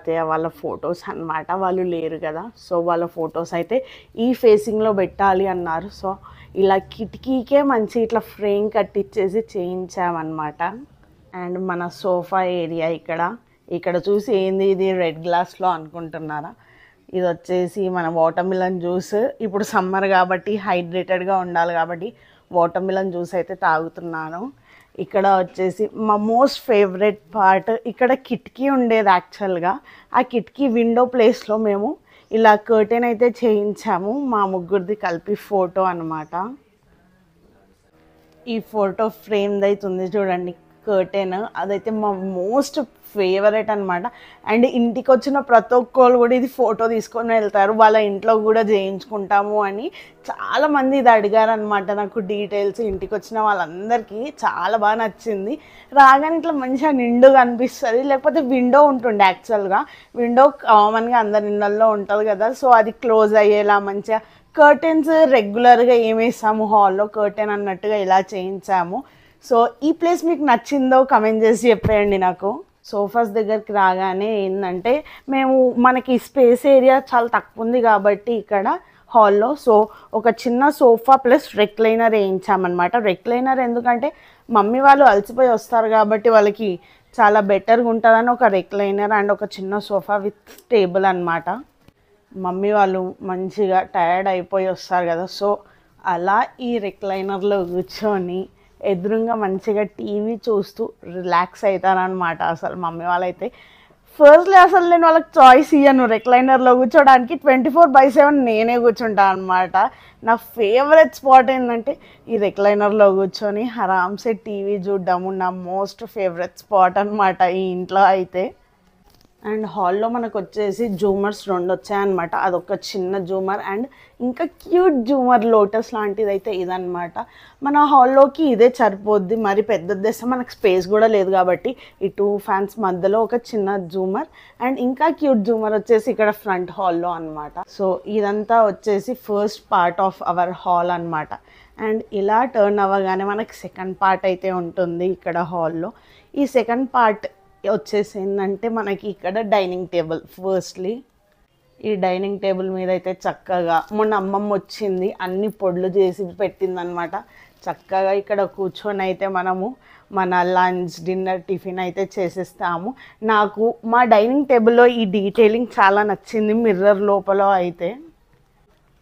అత్తయ్య వాళ్ళ ఫొటోస్ అన్నమాట. వాళ్ళు లేరు కదా, సో వాళ్ళ ఫొటోస్ అయితే ఈ ఫేసింగ్లో పెట్టాలి అన్నారు. సో ఇలా కిటికీకే మంచి ఇట్లా ఫ్రేమ్ కట్టించేసి చేయించామన్నమాట. అండ్ మన సోఫా ఏరియా ఇక్కడ ఇక్కడ చూసి ఏంది ఇది రెడ్ గ్లాస్లో అనుకుంటున్నారా, ఇది వచ్చేసి మన వాటర్ మిలన్ జ్యూస్. ఇప్పుడు సమ్మర్ కాబట్టి హైడ్రేటెడ్గా ఉండాలి కాబట్టి వాటర్ మిలన్ జ్యూస్ అయితే తాగుతున్నాను. ఇక్కడ వచ్చేసి మా మోస్ట్ ఫేవరెట్ పార్ట్, ఇక్కడ కిటికీ ఉండేది యాక్చువల్గా. ఆ కిటికీ విండో ప్లేస్లో మేము ఇలా కర్టెన్ అయితే చేయించాము, మా ముగ్గురిది కలిపి ఫోటో అన్నమాట. ఈ ఫోటో ఫ్రేమ్ది అయితే ఉంది చూడండి కర్టెన్, అదైతే మా మోస్ట్ ఫేవరెట్ అనమాట. అండ్ ఇంటికి వచ్చిన ప్రతి ఒక్కరు కూడా ఇది ఫోటో తీసుకొని వెళ్తారు, వాళ్ళ ఇంట్లో కూడా చేయించుకుంటాము అని చాలామంది ఇది అడిగారు అనమాట నాకు డీటెయిల్స్. ఇంటికి వచ్చిన వాళ్ళందరికీ చాలా బాగా నచ్చింది. రాగానే ఇట్లా మంచిగా నిండుగా అనిపిస్తుంది. లేకపోతే విండో ఉంటుండే యాక్చువల్గా, విండో కామన్గా అందరి ఇళ్ళల్లో ఉంటుంది కదా, సో అది క్లోజ్ అయ్యేలా మంచిగా కర్టెన్స్ రెగ్యులర్గా ఏమేసాము హాల్లో కర్టెన్ అన్నట్టుగా ఇలా చేయించాము. సో ఈ ప్లేస్ మీకు నచ్చిందో కమెంట్ చేసి చెప్పేయండి నాకు. సోఫాస్ దగ్గరికి రాగానే ఏంటంటే మనకి స్పేస్ ఏరియా చాలా తక్కువ ఉంది కాబట్టి ఇక్కడ హాల్లో సో ఒక చిన్న సోఫా ప్లస్ రెక్లైనర్ వేయించామన్నమాట. రెక్లైనర్ ఎందుకంటే మమ్మీ వాళ్ళు అలసిపోయి వస్తారు కాబట్టి వాళ్ళకి చాలా బెటర్గా ఉంటుందని ఒక రెక్లైనర్ అండ్ ఒక చిన్న సోఫా విత్ టేబుల్ అన్నమాట. మమ్మీ వాళ్ళు మంచిగా టయర్డ్ అయిపోయి వస్తారు కదా, సో అలా ఈ రెక్లైనర్లో కూర్చొని ఎదురుగా మంచిగా టీవీ చూస్తూ రిలాక్స్ అవుతారనమాట. అసలు మమ్మీ వాళ్ళైతే ఫస్ట్లీ అసలు నేను వాళ్ళకి చాయిస్ ఇయ్యను రెక్లైనర్లో కూర్చోడానికి, 24/7 నేనే కూర్చుంటాను అనమాట. నా ఫేవరెట్ స్పాట్ ఏంటంటే ఈ రెక్లైనర్లో కూర్చొని ఆరామ్సే టీవీ చూడడము నా మోస్ట్ ఫేవరెట్ స్పాట్ అనమాట ఈ ఇంట్లో అయితే. అండ్ హాల్లో మనకు వచ్చేసి జూమర్స్ 2 వచ్చాయన్నమాట. అదొక చిన్న జూమర్ అండ్ ఇంకా క్యూట్ జూమర్ లోటస్ లాంటిది అయితే ఇదన్నమాట. మన హాల్లోకి ఇదే సరిపోద్ది, మరి పెద్దది వేస్తే మనకు స్పేస్ కూడా లేదు కాబట్టి ఈ 2 ఫ్యాన్స్ మధ్యలో ఒక చిన్న జూమర్ అండ్ ఇంకా క్యూట్ జూమర్ వచ్చేసి ఇక్కడ ఫ్రంట్ హాల్లో అనమాట. సో ఇదంతా వచ్చేసి first part of our hall అనమాట. అండ్ ఇలా టర్న్ అవ్వగానే మనకి సెకండ్ పార్ట్ అయితే ఉంటుంది ఇక్కడ హాల్లో. ఈ సెకండ్ పార్ట్ వచ్చేసి ఏంటంటే మనకి ఇక్కడ డైనింగ్ టేబుల్. ఫస్ట్లీ ఈ డైనింగ్ టేబుల్ మీద అయితే చక్కగా మొన్న అమ్మమ్మ వచ్చింది అన్ని పొడులు చేసి పెట్టిందనమాట. చక్కగా ఇక్కడ కూర్చొని అయితే మనము మన లంచ్ డిన్నర్ టిఫిన్ అయితే చేసేస్తాము. నాకు మా డైనింగ్ టేబుల్లో ఈ డీటెయిలింగ్ చాలా నచ్చింది మిర్రర్ లోపల అయితే.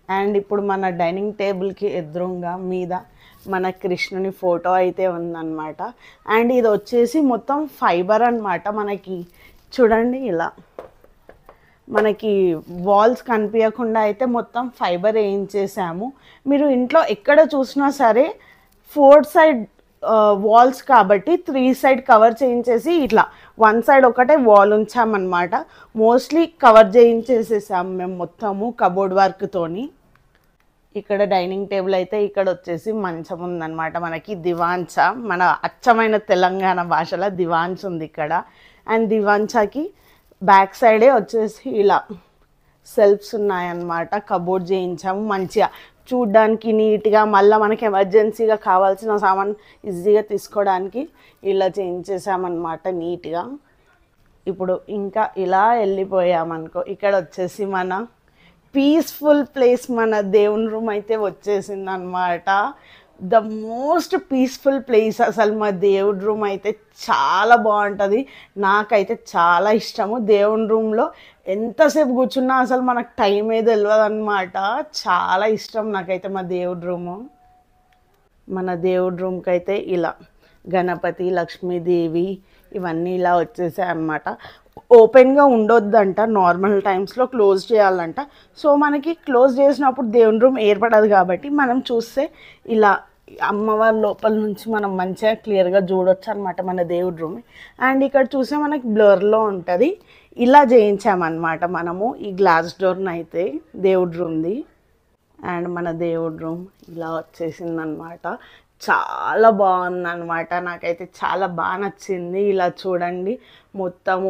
అండ్ ఇప్పుడు మన డైనింగ్ టేబుల్కి ఎదురుగా మీద మన కృష్ణుని ఫోటో అయితే ఉందన్నమాట. అండ్ ఇది వచ్చేసి మొత్తం ఫైబర్ అన్నమాట. మనకి చూడండి ఇలా మనకి వాల్స్ కనిపించకుండా అయితే మొత్తం ఫైబర్ వేయించేసాము. మీరు ఇంట్లో ఎక్కడ చూసినా సరే 4 సైడ్ వాల్స్ కాబట్టి 3 సైడ్ కవర్ చేయించేసి ఇట్లా 1 సైడ్ ఒకటే వాల్ ఉంచామన్నమాట. మోస్ట్లీ కవర్ చేయించేసేసాము మేము మొత్తము కబోర్డ్ వర్క్తోని. ఇక్కడ డైనింగ్ టేబుల్ అయితే ఇక్కడ వచ్చేసి మంచం ఉందన్నమాట. మనకి దివాంచా, మన అచ్చమైన తెలంగాణ భాషలో దివాంచ్ ఉంది ఇక్కడ. అండ్ దివాంచాకి బ్యాక్ సైడే వచ్చేసి ఇలా సెల్ఫ్స్ ఉన్నాయన్నమాట. కబోర్డ్ చేయించాము మంచిగా చూడ్డానికి నీట్గా, మళ్ళీ మనకి ఎమర్జెన్సీగా కావాల్సిన సామాన్ ఈజీగా తీసుకోవడానికి ఇలా చేయించేసామన్నమాట నీట్గా. ఇప్పుడు ఇంకా ఇలా వెళ్ళిపోయామనుకో, ఇక్కడ వచ్చేసి మన పీస్ఫుల్ ప్లేస్, మన దేవుని రూమ్ అయితే వచ్చేసింది అనమాట. ద మోస్ట్ పీస్ఫుల్ ప్లేస్ అసలు మా దేవుడి రూమ్ అయితే చాలా బాగుంటుంది. నాకైతే చాలా ఇష్టము. దేవుని రూమ్లో ఎంతసేపు కూర్చున్నా అసలు మనకు టైమే తెలియదు అనమాట. చాలా ఇష్టం నాకైతే మా దేవుడి రూము. మన దేవుడి రూమ్కి అయితే ఇలా గణపతి, లక్ష్మీదేవి ఇవన్నీ ఇలా వచ్చేసాయి అన్నమాట. ఓపెన్గా ఉండొద్దంట, నార్మల్ టైమ్స్లో క్లోజ్ చేయాలంట. సో మనకి క్లోజ్ చేసినప్పుడు దేవుని రూమ్ ఏర్పడదు కాబట్టి మనం చూస్తే ఇలా అమ్మవారి లోపల నుంచి మనం మంచిగా క్లియర్గా చూడొచ్చు అనమాట మన దేవుడి రూమ్. అండ్ ఇక్కడ చూస్తే మనకి బ్లర్లో ఉంటుంది. ఇలా చేయించామన్నమాట మనము ఈ గ్లాస్ డోర్ని అయితే దేవుడి రూమ్ది. అండ్ మన దేవుడి రూమ్ ఇలా వచ్చేసిందనమాట. చాలా బాగుందన్నమాట. నాకైతే చాలా బాగా నచ్చింది. ఇలా చూడండి మొత్తము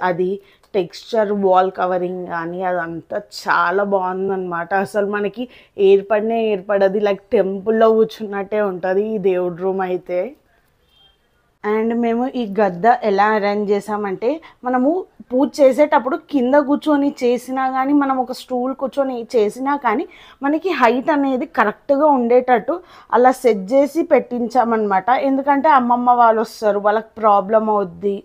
అది టెక్స్చర్ వాల్ కవరింగ్ కానీ అదంతా చాలా బాగుందన్నమాట. అసలు మనకి ఏర్పడదు, లైక్ టెంపుల్లో కూర్చున్నట్టే ఉంటుంది ఈ దేవుడి రూమ్ అయితే. అండ్ మేము ఈ గద్ద ఎలా అరేంజ్ చేసామంటే, మనము పూజ చేసేటప్పుడు కింద కూర్చొని చేసినా కానీ, మనం ఒక స్టూల్ కూర్చొని చేసినా కానీ మనకి హైట్ అనేది కరెక్ట్గా ఉండేటట్టు అలా సెట్ చేసి పెట్టించామన్నమాట. ఎందుకంటే అమ్మమ్మ వాళ్ళు వస్తారు, వాళ్ళకి ప్రాబ్లం అవుద్ది.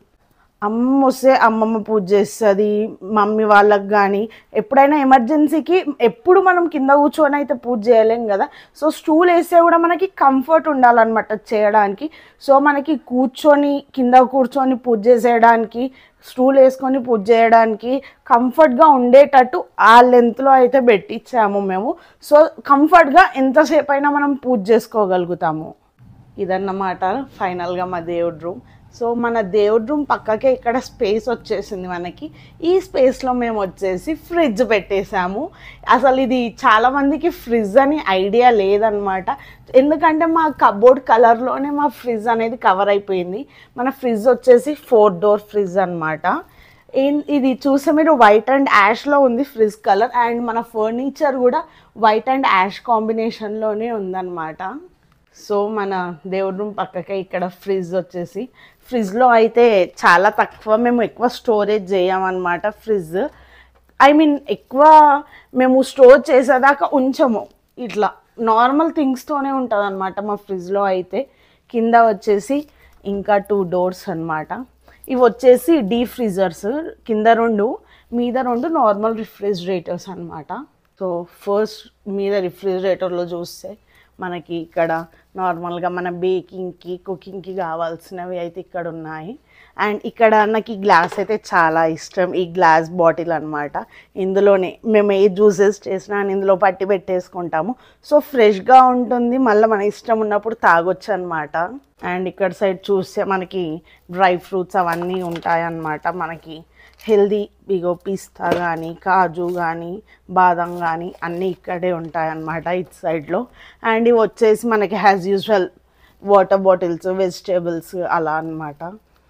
అమ్మమ్మ వస్తే అమ్మమ్మ పూజ చేస్తుంది, మమ్మీ వాళ్ళకి కానీ ఎప్పుడైనా ఎమర్జెన్సీకి ఎప్పుడు మనం కింద కూర్చొని అయితే పూజ చేయలేం కదా. సో స్టూల్ వేస్తే కూడా మనకి కంఫర్ట్ ఉండాలన్నమాట చేయడానికి. సో మనకి కూర్చొని కింద కూర్చొని పూజ చేసేయడానికి, స్టూల్ వేసుకొని పూజ చేయడానికి కంఫర్ట్గా ఉండేటట్టు ఆ లెంత్లో అయితే పెట్టించాము మేము. సో కంఫర్ట్గా ఎంతసేపు అయినా మనం పూజ చేసుకోగలుగుతాము. ఇదన్నమాట ఫైనల్గా మా దేవుడి రూమ్. సో మన దేవుడి రూమ్ పక్కకే ఇక్కడ స్పేస్ వచ్చేసింది మనకి. ఈ స్పేస్లో మేము వచ్చేసి ఫ్రిడ్జ్ పెట్టేసాము. అసలు ఇది చాలామందికి ఫ్రిడ్జ్ అని ఐడియా లేదనమాట. ఎందుకంటే మా కబోర్డ్ కలర్లోనే మా ఫ్రిడ్జ్ అనేది కవర్ అయిపోయింది. మన ఫ్రిడ్జ్ వచ్చేసి 4 డోర్ ఫ్రిడ్జ్ అనమాట. ఇది చూస్తే మీరు వైట్ అండ్ యాష్లో ఉంది ఫ్రిడ్జ్ కలర్. అండ్ మన ఫర్నిచర్ కూడా వైట్ అండ్ యాష్ కాంబినేషన్లోనే ఉందన్నమాట. సో మన దేవుడి రూమ్ పక్కకే ఇక్కడ ఫ్రిడ్జ్ వచ్చేసి, ఫ్రిడ్జ్లో అయితే చాలా తక్కువ, మేము ఎక్కువ స్టోరేజ్ చేయమన్నమాట. ఫ్రిడ్జ్ ఎక్కువ మేము స్టోర్ చేసేదాకా ఉంచము, ఇట్లా నార్మల్ థింగ్స్తోనే ఉంటుంది అనమాట మా ఫ్రిడ్జ్లో అయితే. కింద వచ్చేసి ఇంకా 2 డోర్స్ అనమాట. ఇవి వచ్చేసి డీప్ ఫ్రీజర్స్, కింద 2 మీద 2 నార్మల్ రిఫ్రిజిరేటర్స్ అనమాట. సో ఫస్ట్ మీద రిఫ్రిజిరేటర్లో చూస్తే మనకి ఇక్కడ నార్మల్గా మన బేకింగ్కి కుకింగ్కి కావాల్సినవి అయితే ఇక్కడ ఉన్నాయి. అండ్ ఇక్కడ నాకు ఈ గ్లాస్ అయితే చాలా ఇష్టం, ఈ గ్లాస్ బాటిల్ అనమాట. ఇందులోనే మేము ఏ జ్యూసెస్ చేసినా ఇందులో పట్టి పెట్టేసుకుంటాము. సో ఫ్రెష్గా ఉంటుంది, మళ్ళీ మన ఇష్టం ఉన్నప్పుడు తాగొచ్చు అనమాట. అండ్ ఇక్కడ సైడ్ చూస్తే మనకి డ్రై ఫ్రూట్స్ అవన్నీ ఉంటాయన్నమాట. మనకి హెల్దీ ఇగో పిస్తా కానీ, కాజు కానీ, బాదం కానీ అన్నీ ఇక్కడే ఉంటాయన్నమాట ఇటు సైడ్లో. అండ్ ఇవి వచ్చేసి మనకి as usual water bottles, vegetables అలా అనమాట.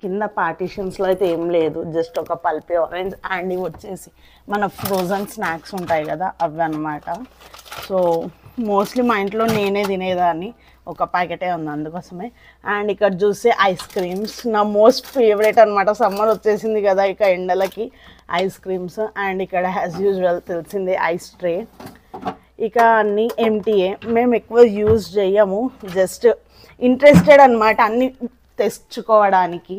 కింద పార్టీషన్స్లో అయితే ఏం లేదు, జస్ట్ ఒక పల్పి ఆరెంజ్. అండ్ ఇవి వచ్చేసి మన ఫ్రోజన్ స్నాక్స్ ఉంటాయి కదా అవి అనమాట. సో మోస్ట్లీ మా ఇంట్లో నేనే తినేదాన్ని, ఒక ప్యాకెటే ఉంది అందుకోసమే. అండ్ ఇక్కడ చూస్తే ఐస్ క్రీమ్స్ నా మోస్ట్ ఫేవరెట్ అనమాట. సమ్మర్ వచ్చేసింది కదా, ఇక ఎండలకి ఐస్ క్రీమ్స్. అండ్ ఇక్కడ యాజ్ యూజువల్ తెలిసిందే ఐస్ ట్రే. ఇక అన్నీ ఎంటీఏ, మేము ఎక్కువ యూజ్ చేయము, జస్ట్ ఇంట్రెస్టెడ్ అనమాట అన్నీ తెచ్చుకోవడానికి.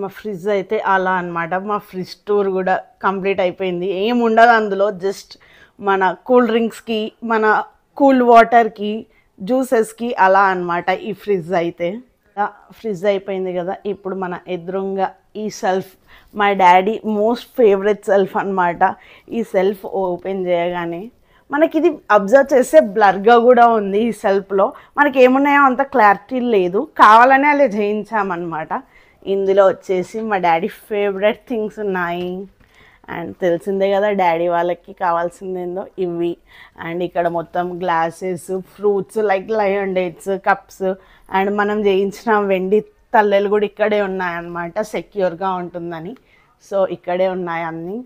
మా ఫ్రిడ్జ్ అయితే అలా అనమాట. మా ఫ్రిడ్జ్ టూర్ కూడా కంప్లీట్ అయిపోయింది. ఏముండదు అందులో, జస్ట్ మన కూల్ డ్రింక్స్కి, మన కూల్ వాటర్కి, జ్యూసెస్కి అలా అనమాట ఈ ఫ్రిడ్జ్ అయితే. ఫ్రిడ్జ్ అయిపోయింది కదా, ఇప్పుడు మన ఎదురుగా ఈ సెల్ఫ్, మా డాడీ మోస్ట్ ఫేవరెట్ సెల్ఫ్ అనమాట. ఈ సెల్ఫ్ ఓపెన్ చేయగానే మనకి ఇది అబ్జర్వ్ చేస్తే బ్లర్గా కూడా ఉంది. ఈ సెల్ఫ్లో మనకి ఏమున్నాయో అంత క్లారిటీ లేదు, కావాలనే అలా చేయించామన్నమాట. ఇందులో వచ్చేసి మా డాడీ ఫేవరెట్ థింగ్స్ ఉన్నాయి. అండ్ తెలిసిందే కదా డాడీ వాళ్ళకి కావాల్సిందేందో ఇవి. అండ్ ఇక్కడ మొత్తం glasses, fruits like lion dates, cups, and మనం చేయించిన వెండి తల్లెలు కూడా ఇక్కడే ఉన్నాయన్నమాట, సెక్యూర్గా ఉంటుందని. సో ఇక్కడే ఉన్నాయి అన్నీ.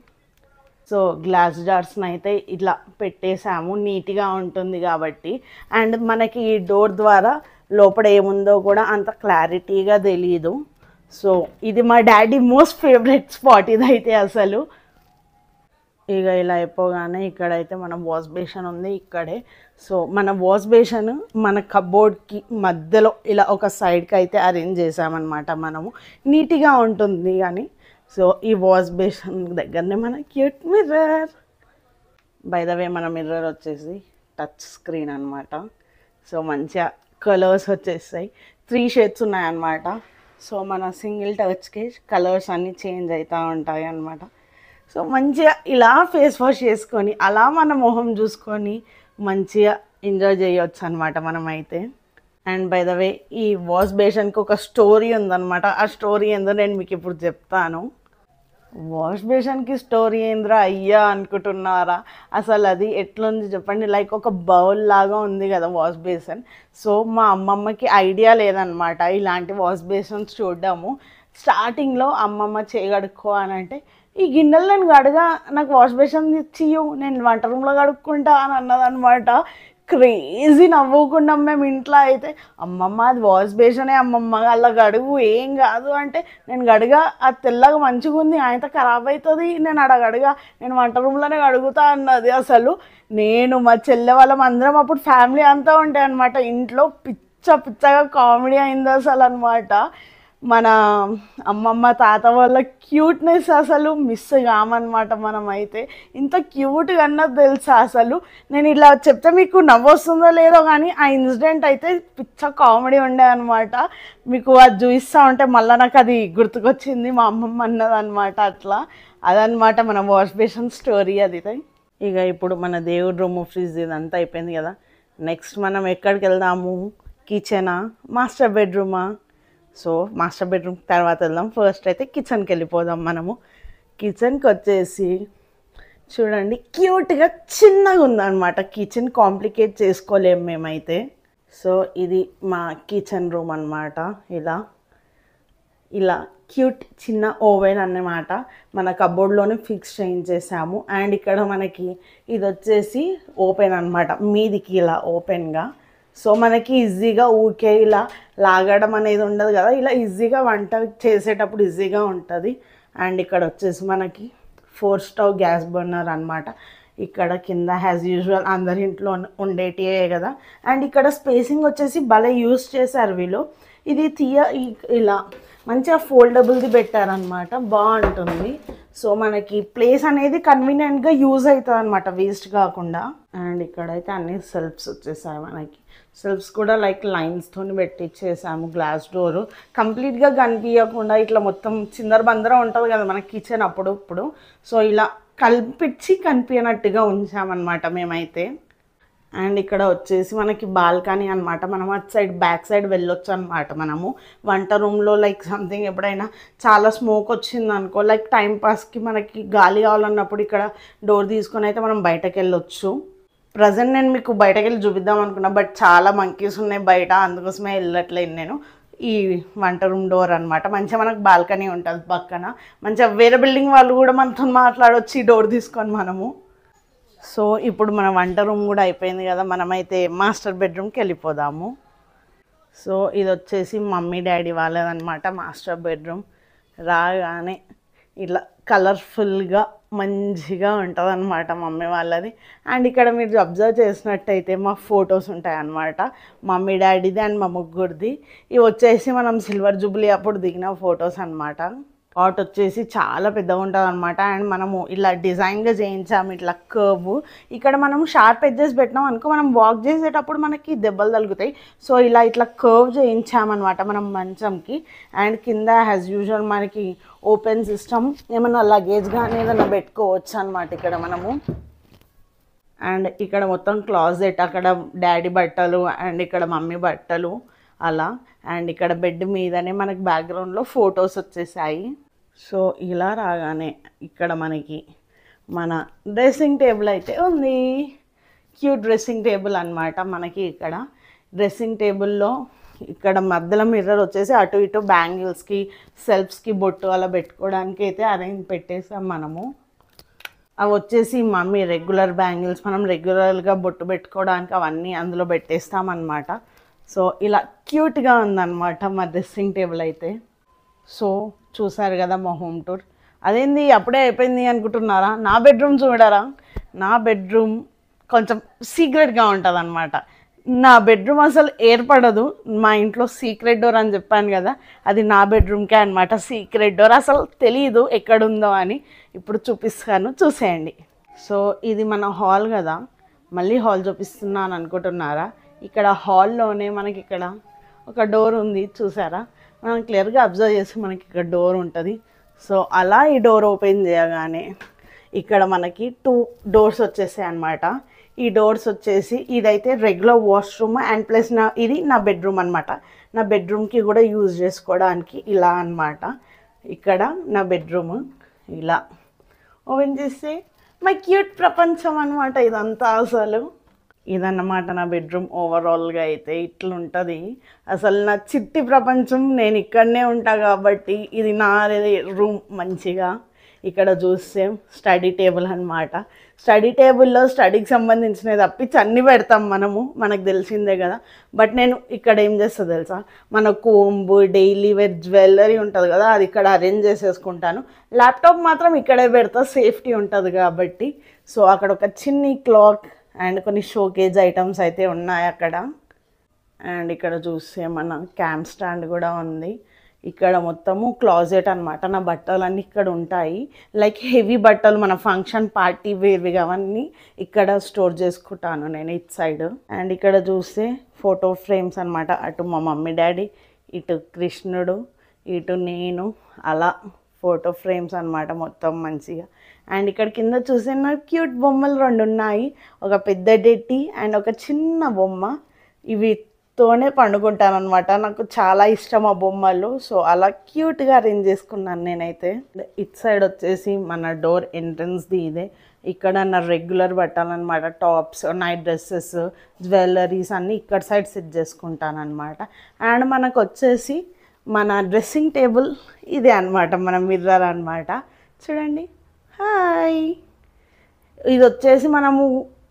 సో గ్లాస్ జార్స్ని అయితే ఇట్లా పెట్టేసాము, నీట్గా ఉంటుంది కాబట్టి. అండ్ మనకి ఈ డోర్ ద్వారా లోపల ఏముందో కూడా అంత క్లారిటీగా తెలియదు. సో ఇది మా డాడీ మోస్ట్ ఫేవరెట్ స్పాట్ ఇదైతే అసలు. ఇక ఇలా అయిపోగానే ఇక్కడైతే మన వాష్ బేషన్ ఉంది ఇక్కడే. సో మన వాష్ బేషన్ మన కబోర్డ్కి మధ్యలో ఇలా ఒక సైడ్కి అయితే అరేంజ్ చేసామన్నమాట మనము, నీట్గా ఉంటుంది కానీ. సో ఈ వాష్ బేషన్ దగ్గరనే మన cute mirror. By the way మన మిర్రర్ వచ్చేసి టచ్ స్క్రీన్ అనమాట. సో మంచిగా కలర్స్ వచ్చేస్తాయి, 3 షేడ్స్ ఉన్నాయన్నమాట. సో మన సింగిల్ టచ్కి కలర్స్ అన్నీ చేంజ్ అవుతూ ఉంటాయి అన్నమాట. సో మంచిగా ఇలా ఫేస్ వాష్ చేసుకొని అలా మన మొహం చూసుకొని మంచిగా ఎంజాయ్ చేయొచ్చు అనమాట మనమైతే. అండ్ బై ద వే ఈ వాష్ బేషన్కి ఒక స్టోరీ ఉందన్నమాట. ఆ స్టోరీ ఏందో నేను మీకు ఇప్పుడు చెప్తాను. వాష్ బేషన్కి స్టోరీ ఏంద్రా అయ్యా అనుకుంటున్నారా? అసలు అది ఎట్లుంది చెప్పండి, లైక్ ఒక బౌల్ లాగా ఉంది కదా వాష్ బేసన్. సో మా అమ్మమ్మకి ఐడియా లేదనమాట ఇలాంటి వాష్ బేసన్స్ చూడ్డాము. స్టార్టింగ్లో అమ్మమ్మ చేయగడుక్కో అని అంటే, ఈ గిన్నెలు నేను కడగా, నాకు వాష్ బేషన్ ఇచ్చియు, నేను వంట రూమ్లో కడుక్కుంటా అని అన్నదనమాట. క్రేజీ నవ్వుకున్నాం మేము ఇంట్లో అయితే. అమ్మమ్మ అది వాష్ బేషనే అమ్మమ్మ, అలా గడుగు ఏం కాదు అంటే, నేను గడిగా అది తెల్లగా మంచిగా ఉంది, ఆయనతో ఖరాబ్ అవుతుంది, నేను అక్కడ గడిగా, నేను వంట రూమ్లోనే గడుగుతా అన్నది. అసలు నేను మా చెల్లె వాళ్ళం అందరం అప్పుడు ఫ్యామిలీ అంతా ఉంటాయి అనమాట ఇంట్లో. పిచ్చగా కామెడీ అయింది అసలు అనమాట. మన అమ్మమ్మ తాత వాళ్ళ క్యూట్నెస్ అసలు మిస్ కామన్నమాట. మనం అయితే ఇంత క్యూట్గా అన్నది తెలుసా అసలు. నేను ఇలా చెప్తే మీకు నవ్వు వస్తుందో లేదో కానీ ఆ ఇన్సిడెంట్ అయితే పిచ్చ కామెడీ ఉండే అనమాట. మీకు అది చూపిస్తూ ఉంటే మళ్ళీ నాకు అది గుర్తుకొచ్చింది, మా అమ్మమ్మ అన్నది అనమాట. అట్లా అదనమాట మన వాష్ బేసిన్ స్టోరీ అది. ఇక ఇప్పుడు మన దేవుడి రూము, ఫ్రిడ్జ్ ఇదంతా అయిపోయింది కదా. నెక్స్ట్ మనం ఎక్కడికి వెళ్దాము? కిచెనా, మాస్టర్ బెడ్రూమా? సో మాస్టర్ బెడ్రూమ్ తర్వాత వెళ్దాం. ఫస్ట్ అయితే కిచెన్కి వెళ్ళిపోదాం మనము. కిచెన్కి వచ్చేసి చూడండి క్యూట్గా చిన్నగా ఉందన్నమాట. కిచెన్ కాంప్లికేట్ చేసుకోలేము మేమైతే. సో ఇది మా కిచెన్ రూమ్ అన్నమాట. ఇలా క్యూట్ చిన్న ఓవెన్ అన్నమాట మన కబోర్డ్లోనే ఫిక్స్ చేయించేసాము. అండ్ ఇక్కడ మనకి ఇది వచ్చేసి ఓపెన్ అనమాట, మీదికి ఇలా ఓపెన్గా. సో మనకి ఈజీగా ఊరికే ఇలా లాగడం అనేది ఉండదు కదా, ఇలా ఈజీగా వంట చేసేటప్పుడు ఈజీగా ఉంటుంది. అండ్ ఇక్కడ వచ్చేసి మనకి 4 స్టవ్ గ్యాస్ బర్నర్ అనమాట. ఇక్కడ కింద యాజ్ యూజువల్ అందరి ఇంట్లో ఉండేటివే కదా. అండ్ ఇక్కడ స్పేసింగ్ వచ్చేసి భలే యూజ్ చేశారు వీళ్ళు. ఇది ఇలా మంచిగా ఫోల్డబుల్ది పెట్టారనమాట, బాగుంటుంది. సో మనకి ప్లేస్ అనేది కన్వీనియంట్గా యూజ్ అవుతుంది అనమాట, వేస్ట్ కాకుండా. అండ్ ఇక్కడైతే అన్ని సెల్ఫ్స్ వచ్చేసాయి మనకి. సెల్ఫ్స్ కూడా లైక్ లైన్స్తో పెట్టించేసాము. గ్లాస్ డోరు కంప్లీట్గా కనిపించకుండా ఇట్లా మొత్తం చిందరబందర ఉంటుంది కదా మన కిచెన్ అప్పుడు ఇప్పుడు. సో ఇలా కనిపించినట్టుగా ఉంచామన్నమాట మేమైతే. అండ్ ఇక్కడ వచ్చేసి మనకి బాల్కనీ అనమాట. మనం అటు సైడ్ బ్యాక్ సైడ్ వెళ్ళొచ్చు అనమాట. మనము వంట రూమ్లో లైక్ సంథింగ్ ఎప్పుడైనా చాలా స్మోక్ వచ్చింది అనుకో, లైక్ టైంపాస్కి మనకి గాలి కావాలన్నప్పుడు ఇక్కడ డోర్ తీసుకొని అయితే మనం బయటకు వెళ్ళొచ్చు. ప్రజెంట్ నేను మీకు బయటకు వెళ్ళి చూపిద్దాం అనుకున్నా, బట్ చాలా మంకీస్ ఉన్నాయి బయట, అందుకోసమే వెళ్ళట్లేదు నేను. ఈ వంట రూమ్ డోర్ అనమాట. మంచిగా మనకు బాల్కనీ ఉంటుంది పక్కన, మంచిగా వేరే బిల్డింగ్ వాళ్ళు కూడా మనతో మాట్లాడవచ్చు ఈ డోర్ తీసుకొని మనము. సో ఇప్పుడు మన వంట రూమ్ కూడా అయిపోయింది కదా, మనమైతే మాస్టర్ బెడ్రూమ్కి వెళ్ళిపోదాము. సో ఇది వచ్చేసి మమ్మీ డాడీ వాళ్ళదనమాట మాస్టర్ బెడ్రూమ్. రాగానే ఇలా కలర్ఫుల్గా మంచిగా ఉంటుంది అనమాట మమ్మీ వాళ్ళది. అండ్ ఇక్కడ మీరు అబ్జర్వ్ చేసినట్టయితే మా ఫొటోస్ ఉంటాయి అన్నమాట, మమ్మీ డాడీది అండ్ మా ముగ్గురిది. ఇవి వచ్చేసి మనం సిల్వర్ జూబ్లీ అప్పుడు దిగిన ఫొటోస్ అనమాట. పాట్ వచ్చేసి చాలా పెద్దగా ఉంటుంది అనమాట. అండ్ మనము ఇలా డిజైన్గా చేయించాము, ఇట్లా కర్వ్. ఇక్కడ మనం షార్ప్ ఎడ్జెస్ పెట్టినాం అనుకో, మనం వాక్ చేసేటప్పుడు మనకి దెబ్బలు తగులుతాయి. సో ఇట్లా కర్వ్ చేయించామన్నమాట మనం మంచంకి. అండ్ కింద యాజ్ యూజువల్ మనకి ఓపెన్ సిస్టమ్, ఏమన్నా లగేజ్ కానీ ఏదైనా పెట్టుకోవచ్చు అనమాట ఇక్కడ మనము. అండ్ ఇక్కడ మొత్తం క్లాజెట్, అక్కడ డాడీ బట్టలు అండ్ ఇక్కడ మమ్మీ బట్టలు అలా. అండ్ ఇక్కడ బెడ్ మీదనే మనకి బ్యాక్గ్రౌండ్లో ఫొటోస్ వచ్చేసాయి. సో ఇలా రాగానే ఇక్కడ మనకి మన డ్రెస్సింగ్ టేబుల్ అయితే ఉంది. క్యూట్ డ్రెస్సింగ్ టేబుల్ అనమాట మనకి. ఇక్కడ డ్రెస్సింగ్ టేబుల్లో ఇక్కడ మధ్యలో మిర్రర్ వచ్చేసి అటు ఇటు బ్యాంగిల్స్కి సెల్ఫ్స్కి బొట్టు అలా పెట్టుకోవడానికి అయితే అరేంజ్ పెట్టేసాం మనము. అవి వచ్చేసి మమ్మీ రెగ్యులర్ బ్యాంగిల్స్, మనం రెగ్యులర్గా బొట్టు పెట్టుకోవడానికి అవన్నీ అందులో పెట్టేస్తామన్నమాట. సో ఇలా క్యూట్గా ఉందన్నమాట మా డ్రెస్సింగ్ టేబుల్ అయితే. సో చూసారు కదా మా హోమ్ టూర్. అదేంది అప్పుడే అయిపోయింది అనుకుంటున్నారా? నా బెడ్రూమ్ చూడరా, నా బెడ్రూమ్ కొంచెం సీక్రెట్గా ఉంటుంది అనమాట. నా బెడ్రూమ్ అసలు ఏర్పడదు, మా ఇంట్లో సీక్రెట్ డోర్ అని చెప్పాను కదా, అది నా బెడ్రూమ్కే అనమాట సీక్రెట్ డోర్. అసలు తెలియదు ఎక్కడుందో అని, ఇప్పుడు చూపిస్తాను చూసేయండి. సో ఇది మన హాల్ కదా, మళ్ళీ హాల్ చూపిస్తున్నాను అనుకుంటున్నారా? ఇక్కడ హాల్లోనే మనకి ఇక్కడ ఒక డోర్ ఉంది చూసారా, మనం క్లియర్గా అబ్జర్వ్ చేసి మనకి ఇక్కడ డోర్ ఉంటుంది. సో అలా ఈ డోర్ ఓపెన్ చేయగానే ఇక్కడ మనకి 2 డోర్స్ వచ్చేసాయి అన్నమాట. ఈ డోర్స్ వచ్చేసి ఇదైతే రెగ్యులర్ వాష్రూమ్ అండ్ ప్లస్ ఇది నా బెడ్రూమ్ అనమాట. నా బెడ్రూమ్కి కూడా యూజ్ చేసుకోవడానికి ఇలా అనమాట. ఇక్కడ నా బెడ్రూమ్ ఇలా ఓపెన్ చేస్తే మా క్యూట్ ప్రపంచం అనమాట ఇదంతా. అసలు ఇదన్నమాట నా బెడ్రూమ్. ఓవరాల్గా అయితే ఇట్లుంటుంది అసలు నా చిట్టి ప్రపంచం. నేను ఇక్కడనే ఉంటా కాబట్టి ఇది నా రూమ్ మంచిగా. ఇక్కడ చూస్తే స్టడీ టేబుల్ అనమాట. స్టడీ టేబుల్లో స్టడీకి సంబంధించినవి తప్పించి అన్నీ పెడతాం మనకు తెలిసిందే కదా. బట్ నేను ఇక్కడ ఏం చేస్తా తెలుసా, మన కోంబు డైలీ వేర్ జ్యువెలరీ ఉంటుంది కదా, అది ఇక్కడ అరేంజ్ చేసేసుకుంటాను. ల్యాప్టాప్ మాత్రం ఇక్కడే పెడతా, సేఫ్టీ ఉంటుంది కాబట్టి. సో అక్కడ ఒక చిన్ని క్లాక్ అండ్ కొన్ని షోకేజ్ ఐటమ్స్ అయితే ఉన్నాయి అక్కడ. అండ్ ఇక్కడ చూస్తే మన క్యామ్ స్టాండ్ కూడా ఉంది. ఇక్కడ మొత్తము క్లాజెట్ అనమాట, నా బట్టలన్నీ ఇక్కడ ఉంటాయి. లైక్ హెవీ బట్టలు మన ఫంక్షన్ పార్టీ వేర్వి అవన్నీ ఇక్కడ స్టోర్ చేసుకుంటాను నేను ఇటు సైడ్. అండ్ ఇక్కడ చూస్తే ఫోటో ఫ్రేమ్స్ అనమాట, అటు మా మమ్మీ డాడీ, ఇటు కృష్ణుడు, ఇటు నేను, అలా ఫోటో ఫ్రేమ్స్ అనమాట మొత్తం మంచిగా. అండ్ ఇక్కడ కింద చూస్తే నాకు క్యూట్ బొమ్మలు 2 ఉన్నాయి, ఒక పెద్ద డెట్టి అండ్ ఒక చిన్న బొమ్మ. ఇవితోనే పండుకుంటాను అనమాట, నాకు చాలా ఇష్టం ఆ బొమ్మలు. సో అలా క్యూట్గా అరేంజ్ చేసుకున్నాను నేనైతే. ఇట్ సైడ్ వచ్చేసి మన డోర్ ఎంట్రన్స్ది ఇదే. ఇక్కడ నా రెగ్యులర్ బట్టాలన్నమాట, టాప్స్, నైట్ డ్రెస్సెస్, జ్యువెలరీస్ అన్నీ ఇక్కడ సైడ్ సెట్ చేసుకుంటాను అనమాట. అండ్ మనకు వచ్చేసి మన డ్రెస్సింగ్ టేబుల్ ఇదే అనమాట, మన మిర్రర్ అనమాట. చూడండి, హాయ్. ఇది వచ్చేసి మనము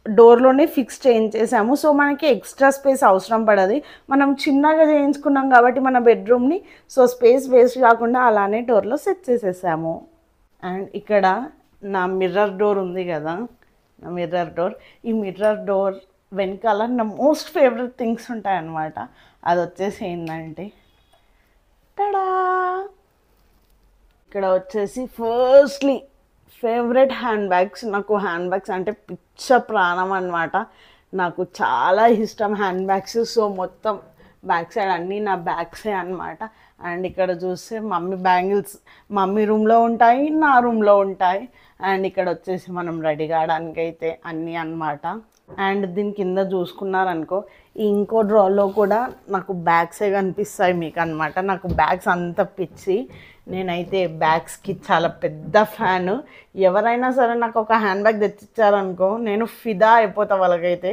డోర్లోనే ఫిక్స్ చేయించేసాము. సో మనకి ఎక్స్ట్రా స్పేస్ అవసరం పడదు, మనం చిన్నగా చేయించుకున్నాం కాబట్టి మన బెడ్రూమ్ని. సో స్పేస్ వేస్ట్ కాకుండా అలానే డోర్లో సెట్ చేసేసాము. అండ్ ఇక్కడ నా మిర్రర్ డోర్ ఉంది కదా, నా మిర్రర్ డోర్, ఈ మిర్రర్ డోర్ వెనకాల నా మోస్ట్ ఫేవరెట్ థింగ్స్ ఉంటాయన్నమాట. అది వచ్చేసి ఏంటంటే టడా, ఇక్కడ వచ్చేసి ఫస్ట్లీ ఫేవరెట్ హ్యాండ్ బ్యాగ్స్. నాకు హ్యాండ్ బ్యాగ్స్ అంటే పిచ్చ ప్రాణం అనమాట, నాకు చాలా ఇష్టం హ్యాండ్ బ్యాగ్స్. సో మొత్తం బ్యాక్ సైడ్ అన్నీ నా బ్యాగ్సే అనమాట. అండ్ ఇక్కడ చూస్తే మమ్మీ బ్యాంగిల్స్ మమ్మీ రూమ్లో ఉంటాయి, నా రూమ్లో ఉంటాయి. అండ్ ఇక్కడ వచ్చేసి మనం రెడీ కావడానికి అయితే అన్నీ అనమాట. అండ్ దీని కింద చూసుకున్నారనుకో, ఇంకో డ్రాలో కూడా నాకు బ్యాగ్సే కనిపిస్తాయి మీకు అనమాట. నాకు బ్యాగ్స్ అంత పిచ్చి, నేనైతే బ్యాగ్స్కి చాలా పెద్ద ఫ్యాన్. ఎవరైనా సరే నాకు ఒక హ్యాండ్ బ్యాగ్ తెచ్చిచ్చారనుకో, నేను ఫిదా అయిపోతా వాళ్ళకైతే.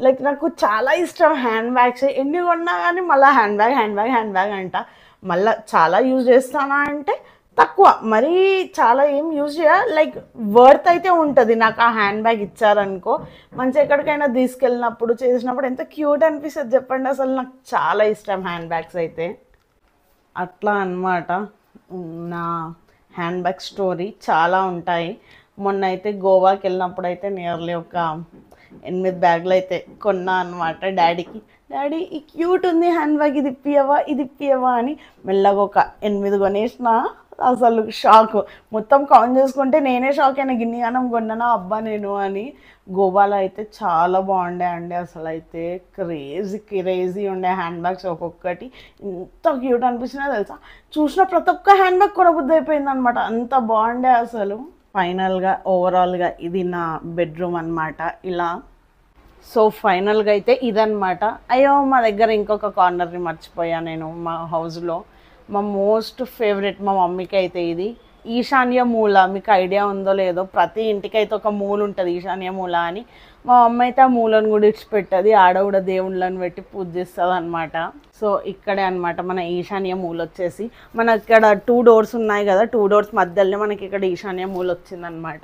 లైక్ నాకు చాలా ఇష్టం హ్యాండ్ బ్యాగ్స్. ఎన్ని కొన్నా కానీ మళ్ళీ hand bag hand bag hand bag అంట. మళ్ళీ చాలా యూజ్ చేస్తానా అంటే తక్కువ, మరీ చాలా ఏం యూజ్ చేయ. లైక్ వర్త్ అయితే ఉంటుంది నాకు ఆ హ్యాండ్ బ్యాగ్ ఇచ్చారనుకో. మంచిగా ఎక్కడికైనా తీసుకెళ్ళినప్పుడు చేసినప్పుడు ఎంత క్యూట్ అనిపిస్తుంది చెప్పండి. అసలు నాకు చాలా ఇష్టం హ్యాండ్ బ్యాగ్స్ అయితే. అట్లా అన్నమాట నా హ్యాండ్ బ్యాగ్ స్టోరీ. చాలా ఉంటాయి. మొన్న అయితే గోవాకి వెళ్ళినప్పుడు అయితే నియర్లీ ఒక 8 బ్యాగులు అయితే కొన్నా అనమాట డాడీకి. డాడీ ఈ క్యూట్ ఉంది హ్యాండ్ బ్యాగ్, ఇది ఇప్పియవా అని మెల్లగా ఒక 8 కొనేసిన. అసలు షాక్, మొత్తం కౌంట్ చేసుకుంటే నేనే షాక్ అయినా, గిన్నెగానం కొన్నానా అబ్బా నేను అని. గోవాలో అయితే చాలా బాగుండే అండి, అసలు అయితే క్రేజీ ఉండే హ్యాండ్ బ్యాగ్స్. ఒక్కొక్కటి ఎంత క్యూట్ అనిపించినా తెలుసా, చూసిన ప్రతి ఒక్క హ్యాండ్ బ్యాగ్ కొనబుద్ధి అయిపోయింది అనమాట, అంత బాగుండే అసలు. ఫైనల్గా ఓవరాల్గా ఇది నా బెడ్రూమ్ అనమాట ఇలా. సో ఫైనల్గా అయితే ఇదనమాట. అయ్యో మా దగ్గర ఇంకొక కార్నర్ని మర్చిపోయా నేను మా హౌస్లో. మా మోస్ట్ ఫేవరెట్ మా మమ్మీకి అయితే ఇది ఈశాన్య మూల. మీకు ఐడియా ఉందో లేదో, ప్రతి ఇంటికైతే ఒక మూల ఉంటుంది ఈశాన్య మూల అని. మా మమ్మీ అయితే ఆ మూలను కూడా ఇడిచిపెట్టది, ఆడ కూడా దేవుళ్ళని పెట్టి పూజ చేస్తుంది అనమాట. సో ఇక్కడే అనమాట మన ఈశాన్య మూల వచ్చేసి. మన ఇక్కడ 2 డోర్స్ ఉన్నాయి కదా, 2 డోర్స్ మధ్యలోనే మనకి ఇక్కడ ఈశాన్య మూల వచ్చిందనమాట.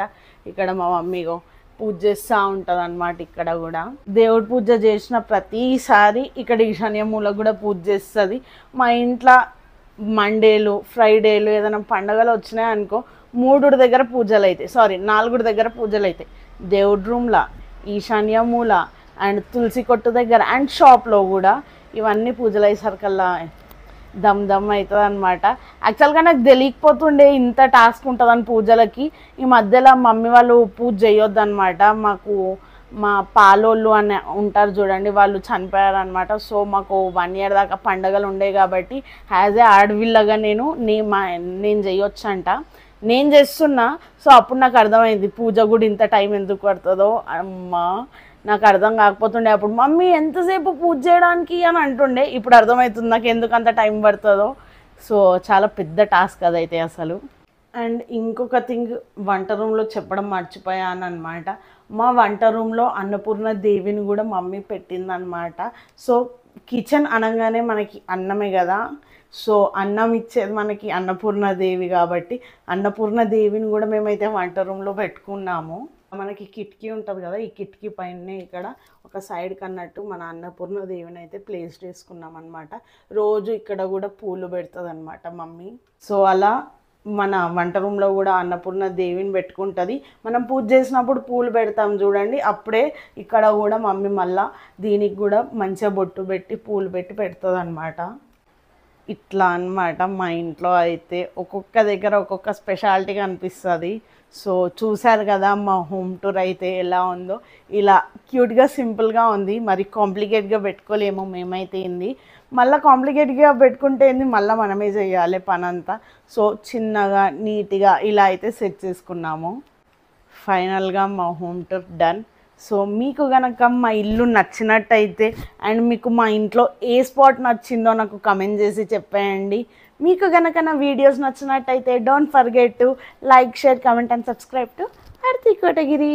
ఇక్కడ మా మమ్మీగో పూజ చేస్తూ ఉంటుంది అనమాట. ఇక్కడ కూడా దేవుడు పూజ చేసిన ప్రతిసారి ఇక్కడ ఈశాన్య మూల కూడా పూజ చేస్తుంది. మా ఇంట్లో మండేలు ఫ్రైడేలు ఏదైనా పండుగలు వచ్చినాయి అనుకో, 3 దగ్గర పూజలు అవుతాయి, 4 దగ్గర పూజలు అవుతాయి. దేవుడి రూమ్లో, ఈశాన్య మూల అండ్ తులసి కొట్టు దగ్గర అండ్ షాప్లో కూడా ఇవన్నీ పూజలు అయ్యేసరికల్లా దమ్ అవుతుంది అనమాట. యాక్చువల్గా నాకు తెలియకపోతుండే ఇంత టాస్క్ ఉంటుందని పూజలకి. ఈ మధ్యలో మమ్మీ వాళ్ళు పూజ చేయొద్దు అనమాట, మాకు మా పాలోళ్ళు అని ఉంటారు చూడండి, వాళ్ళు చనిపోయారనమాట. సో మాకు 1 year దాకా పండగలు ఉండే కాబట్టి యాజ్ ఏ ఆడవిల్లగా నేను చేయొచ్చంట, నేను చేస్తున్నా. సో అప్పుడు నాకు అర్థమైంది పూజ కూడా ఇంత టైం ఎందుకు పడుతుందో. అమ్మా నాకు అర్థం కాకపోతుండే అప్పుడు, మమ్మీ ఎంతసేపు పూజ చేయడానికి అని అంటుండే. ఇప్పుడు అర్థమవుతుంది నాకు ఎందుకు అంత టైం పడుతుందో. సో చాలా పెద్ద టాస్క్ అదైతే అసలు. అండ్ ఇంకొక థింగ్ వంట రూమ్లో చెప్పడం మర్చిపోయాను అనమాట. మా వంట రూమ్లో అన్నపూర్ణ దేవిని కూడా మమ్మీ పెట్టిందనమాట. సో కిచెన్ అనగానే మనకి అన్నమే కదా. సో అన్నం ఇచ్చేది మనకి అన్నపూర్ణాదేవి కాబట్టి అన్నపూర్ణాదేవిని కూడా మేమైతే వంట రూమ్లో పెట్టుకున్నాము. మనకి కిటికీ ఉంటుంది కదా, ఈ కిటికీ పైన ఇక్కడ ఒక సైడ్కి అన్నట్టు మన అన్నపూర్ణాదేవిని అయితే ప్లేస్ చేసుకున్నాం అనమాట. రోజు ఇక్కడ కూడా పూలు పెడుతుంది అనమాట మమ్మీ. సో అలా మన వంట రూమ్లో కూడా అన్నపూర్ణాదేవిని పెట్టుకుంటుంది. మనం పూజ చేసినప్పుడు పూలు పెడతాం చూడండి, అప్పుడే ఇక్కడ కూడా మమ్మీ మళ్ళీ దీనికి కూడా మంచిగా బొట్టు పెట్టి పూలు పెట్టి పెడుతుంది అనమాట. ఇట్లా అన్నమాట మా ఇంట్లో అయితే ఒక్కొక్క దగ్గర ఒక్కొక్క స్పెషాలిటీగా అనిపిస్తుంది. సో చూశారు కదా మా హోమ్ టూర్ అయితే ఎలా ఉందో. ఇలా క్యూట్గా సింపుల్గా ఉంది, మరి కాంప్లికేట్గా పెట్టుకోలేము మేమైతే ఏంది. మళ్ళీ కాంప్లికేట్గా పెట్టుకుంటే ఏంది, మళ్ళీ మనమే చేయాలి పనంతా. సో చిన్నగా నీట్గా ఇలా అయితే సెట్ చేసుకున్నాము. ఫైనల్గా మా హోమ్ టూర్ డన్. సో మీకు కనుక మా ఇల్లు నచ్చినట్టయితే అండ్ మీకు మా ఇంట్లో ఏ స్పాట్ నచ్చిందో నాకు కమెంట్ చేసి చెప్పేయండి. మీకు కనుక నా వీడియోస్ నచ్చినట్టయితే don't forget to like, share, comment and subscribe to Aarti Kotagiri.